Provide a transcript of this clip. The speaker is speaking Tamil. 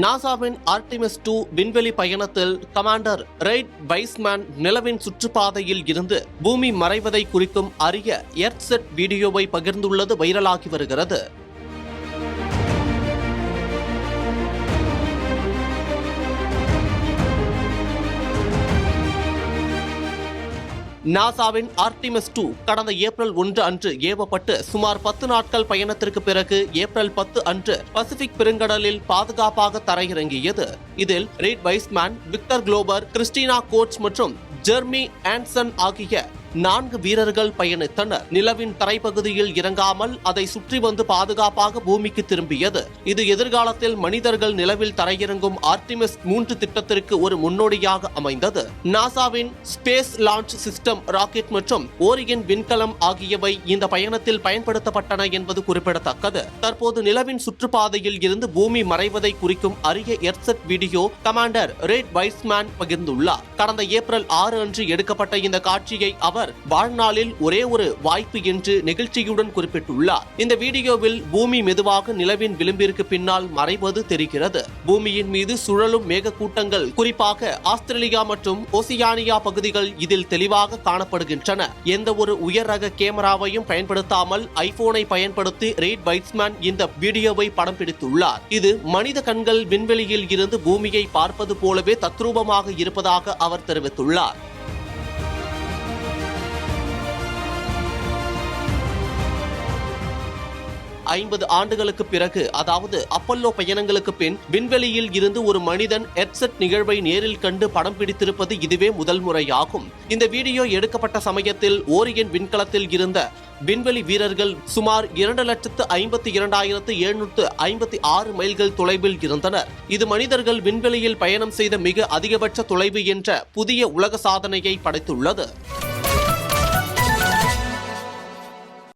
நாசாவின் ஆர்டிமிஸ் 2 விண்வெளி பயணத்தில் கமாண்டர் ரெய்ட் வைஸ்மேன் நிலவின் சுற்றுப்பாதையில் இருந்து பூமி மறைவதை குறிக்கும் அரிய எர்த்செட் வீடியோவை பகிர்ந்துள்ளது வைரலாகி வருகிறது. நாசாவின் ஆர்டிமிஸ் 2 கடந்த ஏப்ரல் 1 அன்று ஏவப்பட்டு சுமார் 10 நாட்கள் பயணத்திற்கு பிறகு ஏப்ரல் 10 அன்று பசிபிக் பெருங்கடலில் பாதுகாப்பாக தரையிறங்கியது. இதில் Reid Wiseman, Victor Glover, Christina Koch மற்றும் ஜெர்மி ஆன்சன் ஆகிய 4 வீரர்கள் பயணித்தனர். நிலவின் தரைப்பகுதியில் இறங்காமல் அதை சுற்றி வந்து பாதுகாப்பாக பூமிக்கு திரும்பியது. இது எதிர்காலத்தில் மனிதர்கள் நிலவில் தரையிறங்கும் ஆர்டிமிஸ் 3 திட்டத்திற்கு ஒரு முன்னோடியாக அமைந்தது. நாசாவின் ஸ்பேஸ் லான்ச் சிஸ்டம் ராக்கெட் மற்றும் ஓரியன் விண்கலம் ஆகியவை இந்த பயணத்தில் பயன்படுத்தப்பட்டன என்பது குறிப்பிடத்தக்கது. தற்போது நிலவின் சுற்றுப்பாதையில் இருந்து பூமி மறைவதை குறிக்கும் அரிய எர்த்செட் வீடியோ கமாண்டர் ரெய்ட் வைஸ்மேன் பகிர்ந்துள்ளார். கடந்த ஏப்ரல் 6 அன்று எடுக்கப்பட்ட இந்த காட்சியை அவர் வாழ்நாளில் ஒரே ஒரு வாய்ப்பு என்று நெகிழ்ச்சியுடன் குறிப்பிட்டுள்ளார். இந்த வீடியோவில் பூமி மெதுவாக நிலவின் விளிம்பிற்கு பின்னால் மறைவது தெரிகிறது. பூமியின் மீது சுழலும் மேகக்கூட்டங்கள், குறிப்பாக ஆஸ்திரேலியா மற்றும் ஓசியானியா பகுதிகள் இதில் தெளிவாக காணப்படுகின்றன. எந்த ஒரு உயர் ரக கேமராவையும் பயன்படுத்தாமல் ஐபோனை பயன்படுத்தி ரெய்ட் வைஸ்மேன் இந்த வீடியோவை படம் பிடித்துள்ளார். இது மனித கண்கள் விண்வெளியில் இருந்து பூமியை பார்ப்பது போலவே தத்ரூபமாக இருப்பதாக அவர் தெரிவித்துள்ளார். 50 ஆண்டுகளுக்கு பிறகு, அதாவது அப்பல்லோ பயணங்களுக்கு பின் விண்வெளியில் இருந்து ஒரு மனிதன் எர்த்செட் நிகழ்வை நேரில் கண்டு படம் பிடித்திருப்பது இதுவே முதல் முறையாகும். இந்த வீடியோ எடுக்கப்பட்ட சமயத்தில் ஓரியன் விண்கலத்தில் இருந்த விண்வெளி வீரர்கள் சுமார் 2,52,756 மைல்கள் தொலைவில் இருந்தனர். இது மனிதர்கள் விண்வெளியில் பயணம் செய்த மிக அதிகபட்ச தொலைவு என்ற புதிய உலக சாதனையை படைத்துள்ளது.